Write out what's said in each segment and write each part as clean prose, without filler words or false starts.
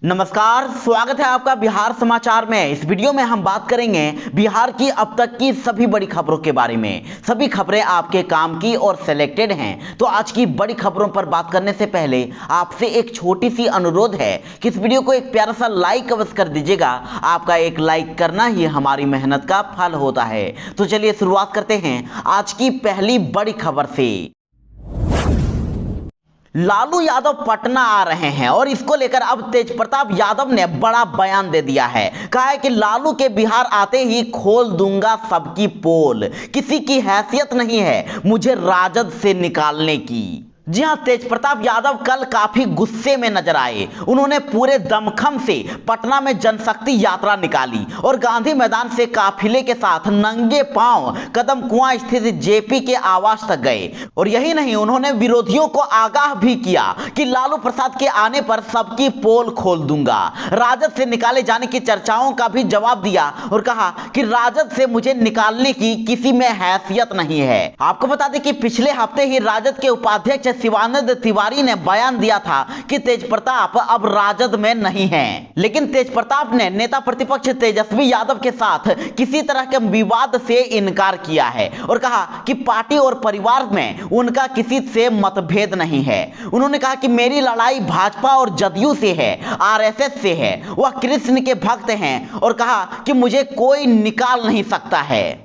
नमस्कार, स्वागत है आपका बिहार समाचार में। इस वीडियो में हम बात करेंगे बिहार की अब तक की सभी बड़ी खबरों के बारे में। सभी खबरें आपके काम की और सिलेक्टेड हैं। तो आज की बड़ी खबरों पर बात करने से पहले आपसे एक छोटी सी अनुरोध है कि इस वीडियो को एक प्यारा सा लाइक अवश्य कर दीजिएगा। आपका एक लाइक करना ही हमारी मेहनत का फल होता है। तो चलिए शुरुआत करते हैं आज की पहली बड़ी खबर से। लालू यादव पटना आ रहे हैं और इसको लेकर अब तेजप्रताप यादव ने बड़ा बयान दे दिया है। कहा है कि लालू के बिहार आते ही खोल दूंगा सबकी पोल, किसी की हैसियत नहीं है मुझे राजद से निकालने की। जी हां, तेजप्रताप यादव कल काफी गुस्से में नजर आए। उन्होंने पूरे दमखम से पटना में जनशक्ति यात्रा निकाली और गांधी मैदान से काफिले के साथ नंगे पांव कदम कुआं स्थित जेपी के आवास तक गए। और यही नहीं, उन्होंने विरोधियों को आगाह भी किया कि लालू प्रसाद के आने पर सबकी पोल खोल दूंगा। राजद से निकाले जाने की चर्चाओं का भी जवाब दिया और कहा कि राजद से मुझे निकालने की किसी में हैसियत नहीं है। आपको बता दें कि पिछले हफ्ते ही राजद के उपाध्यक्ष शिवानंद तिवारी ने बयान दिया था कि तेजप्रताप अब राजद में नहीं हैं। लेकिन तेजप्रताप ने नेता प्रतिपक्ष तेजस्वी यादव के साथ किसी तरह के विवाद से इनकार किया है और कहा कि पार्टी और परिवार में उनका किसी से मतभेद नहीं है। उन्होंने कहा कि मेरी लड़ाई भाजपा और जदयू से है, आरएसएस से है। वह कृष्ण के भक्त हैं और कहा कि मुझे कोई निकाल नहीं सकता है।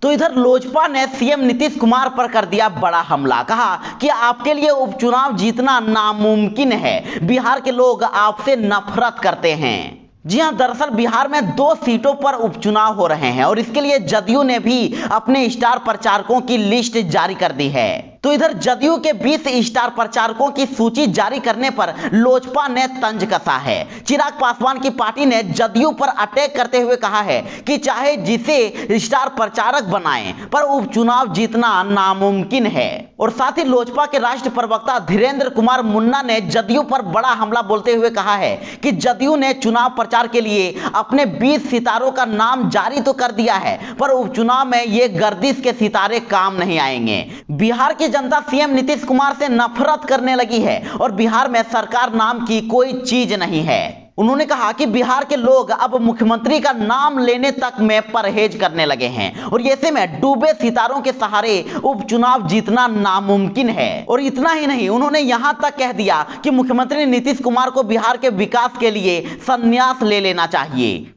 तो इधर लोजपा ने सीएम नीतीश कुमार पर कर दिया बड़ा हमला। कहा कि आपके लिए उपचुनाव जीतना नामुमकिन है, बिहार के लोग आपसे नफरत करते हैं। जी हां, दरअसल बिहार में 2 सीटों पर उपचुनाव हो रहे हैं और इसके लिए जदयू ने भी अपने स्टार प्रचारकों की लिस्ट जारी कर दी है। तो इधर जदयू के 20 स्टार प्रचारकों की सूची जारी करने पर लोजपा ने तंज कसा है। चिराग पासवान की पार्टी ने जदयू पर अटैक करते हुए कहा है कि चाहे जिसे स्टार प्रचारक बनाएं, पर उपचुनाव जीतना नामुमकिन है। और साथ ही लोजपा के राष्ट्रीय प्रवक्ता धीरेन्द्र कुमार मुन्ना ने जदयू पर बड़ा हमला बोलते हुए कहा है कि जदयू ने चुनाव प्रचार के लिए अपने 20 सितारों का नाम जारी तो कर दिया है, पर उपचुनाव में ये गर्दिश के सितारे काम नहीं आएंगे। बिहार की जनता सीएम नीतीश कुमार से नफरत करने लगी है और बिहार में सरकार नाम की कोई चीज नहीं है। उन्होंने कहा कि बिहार के लोग अब मुख्यमंत्री का नाम लेने तक में परहेज करने लगे हैं और ऐसे में डूबे सितारों के सहारे उपचुनाव जीतना नामुमकिन है। और इतना ही नहीं, उन्होंने यहां तक कह दिया कि मुख्यमंत्री नीतीश कुमार को बिहार के विकास के लिए संन्यास ले लेना चाहिए।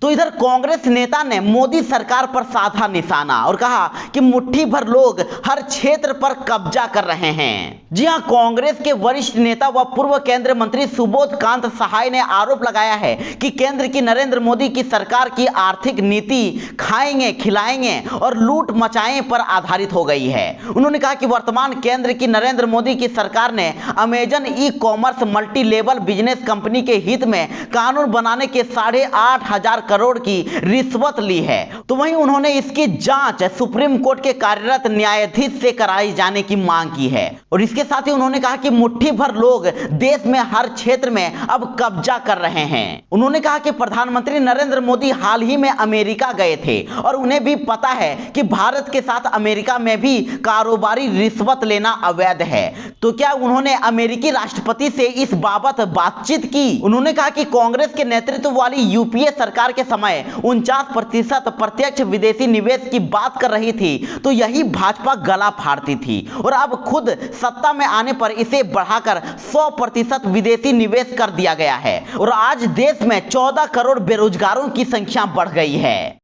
तो इधर कांग्रेस नेता ने मोदी सरकार पर साधा निशाना और कहा कि मुट्ठी भर लोग हर क्षेत्र पर कब्जा कर रहे हैं। जी हां, कांग्रेस के वरिष्ठ नेता व पूर्व केंद्रीय मंत्री सुबोध कांत सहाय ने आरोप लगाया है कि केंद्र की नरेंद्र मोदी की सरकार की आर्थिक नीति खाएंगे खिलाएंगे और लूट मचाएं पर आधारित हो गई है। उन्होंने कहा कि वर्तमान केंद्र की नरेंद्र मोदी की सरकार ने Amazon e commerce multi level business company के हित में कानून बनाने के 8,500 करोड़ की रिश्वत ली है। तो वहीं उन्होंने इसकी जांच सुप्रीम कोर्ट के कार्यरत न्यायाधीश से कराई जाने की मांग की है। और इसके साथ ही उन्होंने कहा कि मुट्ठी भर लोग देश में हर क्षेत्र में अब कब्जा कर रहे हैं। उन्होंने कहा कि प्रधानमंत्री नरेंद्र मोदी हाल ही में अमेरिका गए थे और उन्हें भी पता है कि भारत के साथ अमेरिका में भी कारोबारी रिश्वत लेना अवैध है। तो क्या उन्होंने अमेरिकी राष्ट्रपति से इस बाबत बातचीत की? उन्होंने कहा कि कांग्रेस के नेतृत्व वाली यूपीए सरकार के समय 49% प्रत्यक्ष विदेशी निवेश की बात कर रही थी, तो यही भाजपा गला फाड़ती थी और अब खुद सत्ता में आने पर इसे बढ़ाकर 100% विदेशी निवेश कर दिया गया है और आज देश में 14 करोड़ बेरोजगारों की संख्या बढ़ गई है।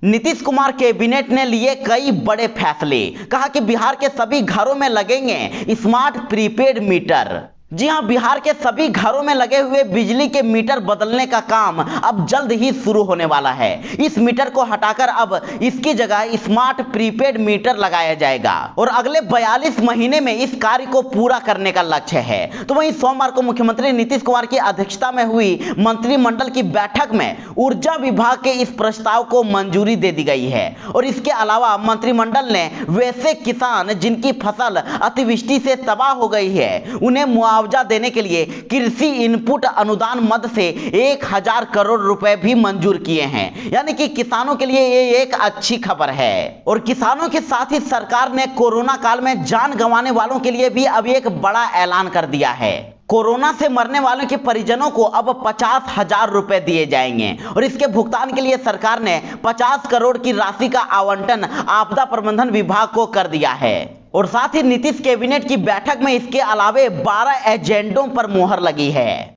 नीतीश कुमार कैबिनेट ने लिए कई बड़े फैसले। कहा कि बिहार के सभी घरों में लगेंगे स्मार्ट प्रीपेड मीटर। जी हां, बिहार के सभी घरों में लगे हुए बिजली के मीटर बदलने का काम अब जल्द ही शुरू होने वाला है। इस मीटर को हटाकर अब इसकी जगह स्मार्ट प्रीपेड मीटर लगाया जाएगा और अगले 42 महीने में इस कार्य को पूरा करने का लक्ष्य है। तो वहीं सोमवार को मुख्यमंत्री नीतीश कुमार की अध्यक्षता में हुई मंत्रिमंडल की बैठक में ऊर्जा विभाग के इस प्रस्ताव को मंजूरी दे दी गई है। और इसके अलावा मंत्रिमंडल ने वैसे किसान जिनकी फसल अतिवृष्टि से तबाह हो गई है उन्हें मुआवजा मुआवजा देने के लिए कृषि इनपुट अनुदान मद से 1000 करोड़ रुपए भी मंजूर किए हैं। यानी कि किसानों के लिए ये एक अच्छी खबर है। और किसानों के साथ ही सरकार ने कोरोना काल में जान गंवाने वालों के लिए भी अब एक बड़ा ऐलान कर दिया है। कोरोना से मरने वालों के परिजनों को अब 50,000 रुपए दिए जाएंगे और इसके भुगतान के लिए सरकार ने 50 करोड़ की राशि का आवंटन आपदा प्रबंधन विभाग को कर दिया है। और साथ ही नीतीश कैबिनेट की बैठक में इसके अलावे 12 एजेंडों पर मुहर लगी है।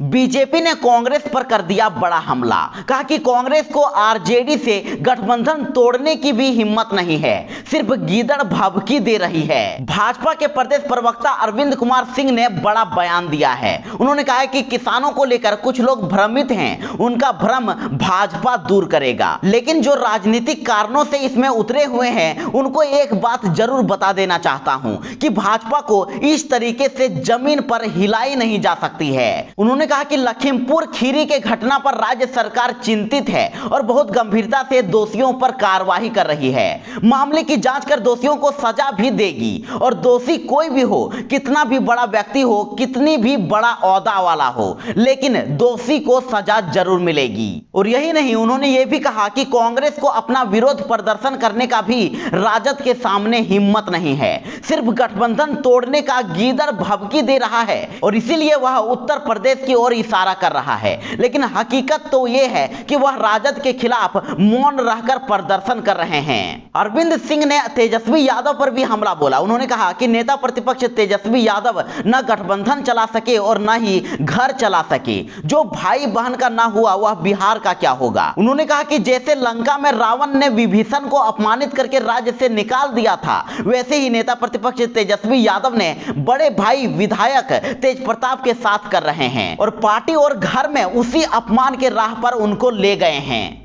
बीजेपी ने कांग्रेस पर कर दिया बड़ा हमला। कहा कि कांग्रेस को आरजेडी से गठबंधन तोड़ने की भी हिम्मत नहीं है, सिर्फ गीदड़ भभकी दे रही है। भाजपा के प्रदेश प्रवक्ता अरविंद कुमार सिंह ने बड़ा बयान दिया है। उन्होंने कहा है कि किसानों को लेकर कुछ लोग भ्रमित हैं, उनका भ्रम भाजपा दूर करेगा। लेकिन जो राजनीतिक कारणों से इसमें उतरे हुए हैं उनको एक बात जरूर बता देना चाहता हूं कि भाजपा को इस तरीके से जमीन पर हिलाई नहीं जा सकती है। उन्होंने कहा कि लखीमपुर खीरी के घटना पर राज्य सरकार चिंतित है और बहुत गंभीरता से दोषियों पर कार्रवाई कर रही है। मामले की जांच कर दोषियों को सजा भी देगी और दोषी कोई भी हो, कितना भी बड़ा व्यक्ति हो, कितनी भी बड़ा ओहदा वाला हो, लेकिन दोषी को सजा जरूर मिलेगी। और यही नहीं, उन्होंने यह भी कहा कि कांग्रेस को अपना विरोध प्रदर्शन करने का भी राजद के सामने हिम्मत नहीं है, सिर्फ गठबंधन तोड़ने का गीदड़ भभकी दे रहा है और इसीलिए वह उत्तर प्रदेश की ओर इशारा कर रहा है। लेकिन हकीकत तो यह है कि वह राजद के खिलाफ मौन रहकर प्रदर्शन कर रहे हैं। अरविंद सिंह ने तेजस्वी यादव पर भी हमला बोला। उन्होंने कहा कि नेता प्रतिपक्ष तेजस्वी यादव न गठबंधन चला सके और न ही घर चला सके। जो भाई बहन का ना हुआ वह बिहार का क्या होगा। उन्होंने कहा कि जैसे लंका में रावण ने विभीषण को अपमानित करके राज्य से निकाल दिया था, वैसे ही नेता प्रतिपक्ष तेजस्वी यादव ने बड़े भाई विधायक तेज प्रताप के साथ कर रहे हैं और पार्टी और घर में उसी अपमान के राह पर उनको ले गए हैं।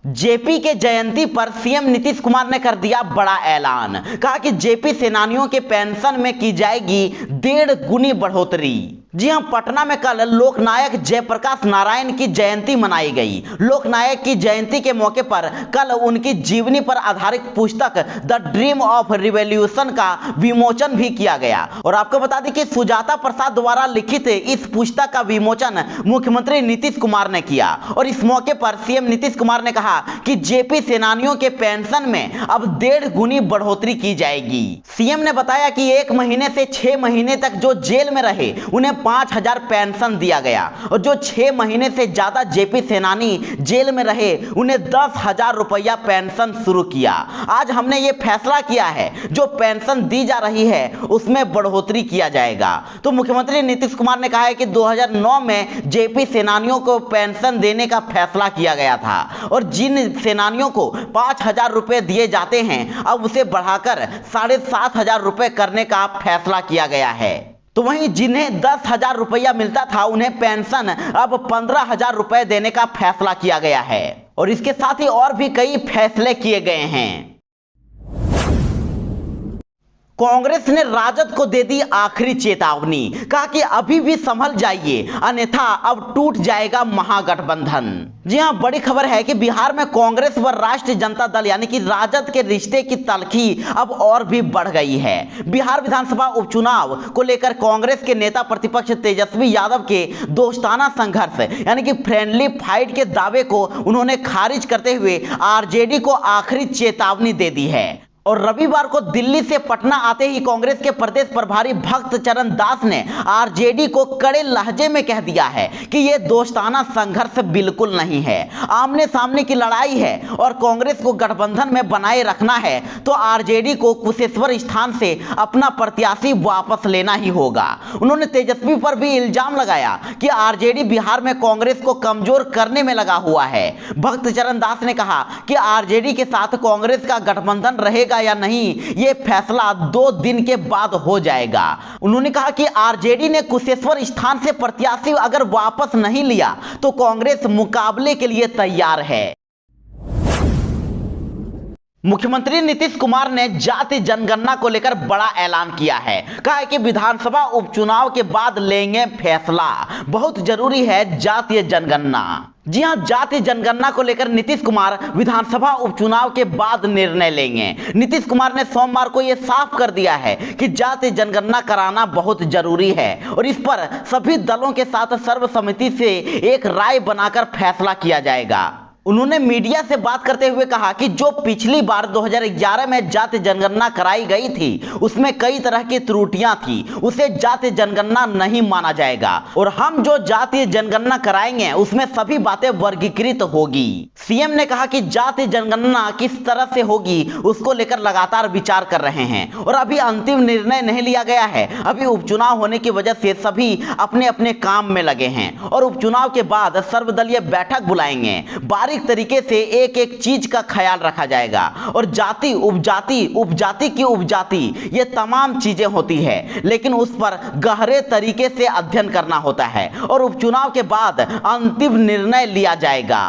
जेपी के जयंती पर सीएम नीतीश कुमार ने कर दिया बड़ा ऐलान। कहा कि जेपी सेनानियों के पेंशन में की जाएगी 1.5 गुनी बढ़ोतरी। जी हां, पटना में कल लोकनायक जयप्रकाश नारायण की जयंती मनाई गई। लोकनायक की जयंती के मौके पर कल उनकी जीवनी पर आधारित पुस्तक द ड्रीम ऑफ रिवॉल्यूशन का विमोचन भी किया गया। और आपको बता दें कि सुजाता प्रसाद द्वारा लिखित इस पुस्तक का विमोचन मुख्यमंत्री नीतीश कुमार ने किया। और इस मौके पर सीएम नीतीश कुमार ने कहा कि जेपी सेनानियों के पेंशन में अब 1.5 गुनी बढ़ोतरी की जाएगी। सीएम ने बताया कि 1 महीने से 6 महीने तक जो जेल में रहे उन्हें 5,000 पेंशन दिया गया और जो 6 महीने से ज्यादा जेपी सेनानी जेल में रहे उन्हें 10,000 रुपया पेंशन शुरू किया। आज हमने ये फैसला किया है, जो पेंशन दी जा रही है उसमें बढ़ोतरी किया जाएगा। तो मुख्यमंत्री नीतीश कुमार ने कहा है कि 2009 में जेपी सेनानियों को पेंशन देने का फैसला किया गया था और जिन सेनानियों को 5,000 रुपए दिए जाते हैं अब उसे बढ़ाकर 7,500 रुपए करने का फैसला किया गया है। तो वहीं जिन्हें 10,000 रुपया मिलता था उन्हें पेंशन अब 15,000 रुपए देने का फैसला किया गया है। और इसके साथ ही और भी कई फैसले किए गए हैं। कांग्रेस ने राजद को दे दी आखिरी चेतावनी। कहा कि अभी भी संभल जाइए, अन्यथा अब टूट जाएगा महागठबंधन। जी हां, बड़ी खबर है कि बिहार में कांग्रेस व राष्ट्रीय जनता दल यानी कि राजद के रिश्ते की तलखी अब और भी बढ़ गई है। बिहार विधानसभा उपचुनाव को लेकर कांग्रेस के नेता प्रतिपक्ष तेजस्वी यादव के दोस्ताना संघर्ष यानी कि फ्रेंडली फाइट के दावे को उन्होंने खारिज करते हुए आरजेडी को आखिरी चेतावनी दे दी है। और रविवार को दिल्ली से पटना आते ही कांग्रेस के प्रदेश प्रभारी भक्त चरण दास ने आरजेडी को कड़े लहजे में कह दिया है कि यह दोस्ताना संघर्ष बिल्कुल नहीं है, आमने सामने की लड़ाई है और कांग्रेस को गठबंधन में बनाए रखना है तो आरजेडी को कुशेश्वर स्थान से अपना प्रत्याशी वापस लेना ही होगा। उन्होंने तेजस्वी पर भी इल्जाम लगाया कि आरजेडी बिहार में कांग्रेस को कमजोर करने में लगा हुआ है। भक्त चरण दास ने कहा कि आरजेडी के साथ कांग्रेस का गठबंधन रहेगा या नहीं यह फैसला 2 दिन के बाद हो जाएगा। उन्होंने कहा कि आरजेडी ने कुशेश्वर स्थान से प्रत्याशी अगर वापस नहीं लिया तो कांग्रेस मुकाबले के लिए तैयार है। मुख्यमंत्री नीतीश कुमार ने जाति जनगणना को लेकर बड़ा ऐलान किया है। कहा है कि विधानसभा उपचुनाव के बाद लेंगे फैसला, बहुत जरूरी है जातीय जनगणना। जी हां, जाति जनगणना को लेकर नीतीश कुमार विधानसभा उपचुनाव के बाद निर्णय लेंगे। नीतीश कुमार ने सोमवार को यह साफ कर दिया है कि जाति जनगणना कराना बहुत जरूरी है और इस पर सभी दलों के साथ सर्वसम्मति से एक राय बनाकर फैसला किया जाएगा। उन्होंने मीडिया से बात करते हुए कहा कि जो पिछली बार 2011 में जाति जनगणना कराई गई थी उसमें कई तरह की त्रुटियां थी, उसे जाति जनगणना नहीं माना जाएगा और हम जो जाति जनगणना कराएंगे उसमें सभी बातें वर्गीकृत होगी। सीएम ने कहा कि जाति जनगणना किस तरह से होगी उसको लेकर लगातार विचार कर रहे हैं और अभी अंतिम निर्णय नहीं लिया गया है। अभी उपचुनाव होने की वजह से सभी अपने अपने काम में लगे हैं और उपचुनाव के बाद सर्वदलीय बैठक बुलाएंगे। तरीके से एक एक चीज का ख्याल रखा जाएगा और जाति उपजाति की उपजाति ये तमाम चीजें होती है, लेकिन उस पर गहरे तरीके से अध्ययन करना होता है और उपचुनाव के बाद अंतिम निर्णय लिया जाएगा।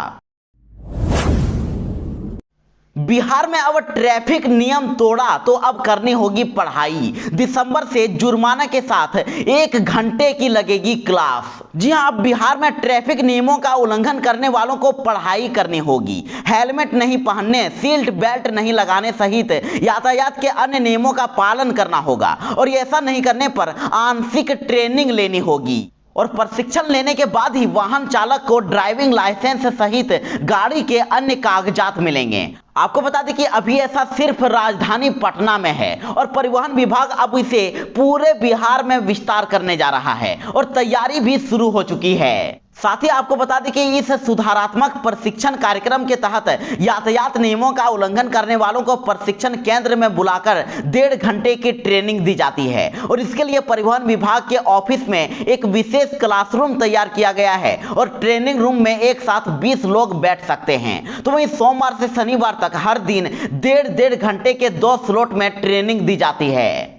बिहार में अब ट्रैफिक नियम तोड़ा तो अब करनी होगी पढ़ाई। दिसंबर से जुर्माना के साथ 1 घंटे की लगेगी क्लास। जी हां, अब बिहार में ट्रैफिक नियमों का उल्लंघन करने वालों को पढ़ाई करनी होगी। हेलमेट नहीं पहनने, सीट बेल्ट नहीं लगाने सहित यातायात के अन्य नियमों का पालन करना होगा और ऐसा नहीं करने पर आंशिक ट्रेनिंग लेनी होगी और प्रशिक्षण लेने के बाद ही वाहन चालक को ड्राइविंग लाइसेंस सहित गाड़ी के अन्य कागजात मिलेंगे। आपको बता दें कि अभी ऐसा सिर्फ राजधानी पटना में है और परिवहन विभाग अब इसे पूरे बिहार में विस्तार करने जा रहा है और तैयारी भी शुरू हो चुकी है। साथ ही आपको बता दें कि इस सुधारात्मक प्रशिक्षण कार्यक्रम के तहत यातायात नियमों का उल्लंघन करने वालों को प्रशिक्षण केंद्र में बुलाकर 1.5 घंटे की ट्रेनिंग दी जाती है और इसके लिए परिवहन विभाग के ऑफिस में एक विशेष क्लासरूम तैयार किया गया है और ट्रेनिंग रूम में एक साथ 20 लोग बैठ सकते हैं। तो वहीं सोमवार से शनिवार तक हर दिन 1.5 घंटे के 2 स्लॉट में ट्रेनिंग दी जाती है।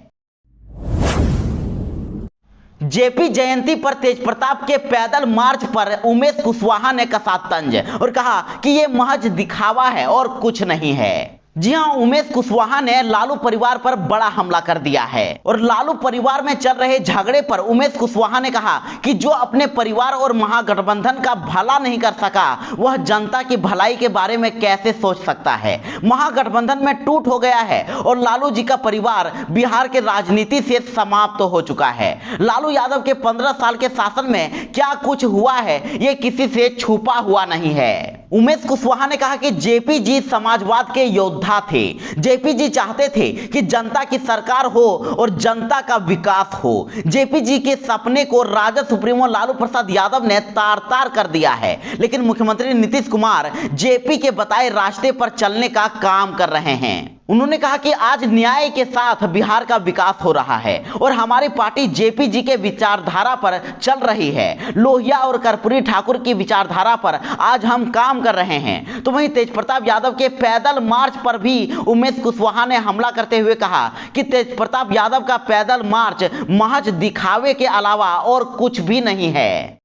जेपी जयंती पर तेजप्रताप के पैदल मार्च पर उमेश कुशवाहा ने कसा तंज और कहा कि यह महज दिखावा है और कुछ नहीं है। जी हां, उमेश कुशवाहा ने लालू परिवार पर बड़ा हमला कर दिया है और लालू परिवार में चल रहे झगड़े पर उमेश कुशवाहा ने कहा कि जो अपने परिवार और महागठबंधन का भला नहीं कर सका वह जनता की भलाई के बारे में कैसे सोच सकता है। महागठबंधन में टूट हो गया है और लालू जी का परिवार बिहार के राजनीति से समाप्त हो चुका है। लालू यादव के 15 साल के शासन में क्या कुछ हुआ है ये किसी से छुपा हुआ नहीं है। उमेश कुशवाहा ने कहा कि जेपी जी समाजवाद के योद्धा थे। जेपी जी चाहते थे कि जनता की सरकार हो और जनता का विकास हो। जेपी जी के सपने को राजद सुप्रीमो लालू प्रसाद यादव ने तार तार कर दिया है, लेकिन मुख्यमंत्री नीतीश कुमार जेपी के बताए रास्ते पर चलने का काम कर रहे हैं। उन्होंने कहा कि आज न्याय के साथ बिहार का विकास हो रहा है और हमारी पार्टी जेपी जी के विचारधारा पर चल रही है। लोहिया और कर्पूरी ठाकुर की विचारधारा पर आज हम काम कर रहे हैं। तो वहीं तेजप्रताप यादव के पैदल मार्च पर भी उमेश कुशवाहा ने हमला करते हुए कहा कि तेजप्रताप यादव का पैदल मार्च महज दिखावे के अलावा और कुछ भी नहीं है।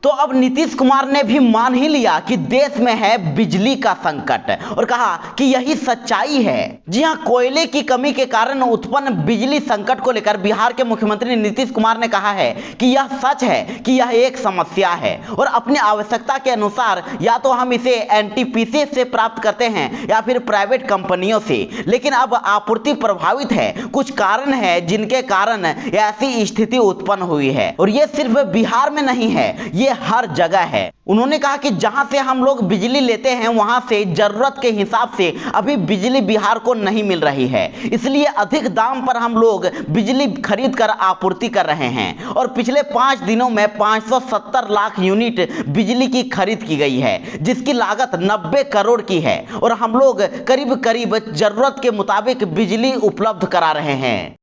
तो अब नीतीश कुमार ने भी मान ही लिया कि देश में है बिजली का संकट और कहा कि यही सच्चाई है। जी हां, कोयले की कमी के कारण उत्पन्न बिजली संकट को लेकर बिहार के मुख्यमंत्री नीतीश कुमार ने कहा है कि यह सच है कि यह एक समस्या है और अपनी आवश्यकता के अनुसार या तो हम इसे एनटीपीसी से प्राप्त करते हैं या फिर प्राइवेट कंपनियों से, लेकिन अब आपूर्ति प्रभावित है। कुछ कारण है जिनके कारण ऐसी स्थिति उत्पन्न हुई है और यह सिर्फ बिहार में नहीं है, ये हर जगह है। उन्होंने कहा कि जहां से हम लोग बिजली लेते हैं वहां से जरूरत के हिसाब से अभी बिजली बिहार को नहीं मिल रही है, इसलिए अधिक दाम पर हम लोग बिजली खरीद कर आपूर्ति कर रहे हैं और पिछले 5 दिनों में 570 लाख यूनिट बिजली की खरीद की गई है, जिसकी लागत 90 करोड़ की है और हम लोग करीब करीब जरूरत के मुताबिक बिजली उपलब्ध करा रहे हैं।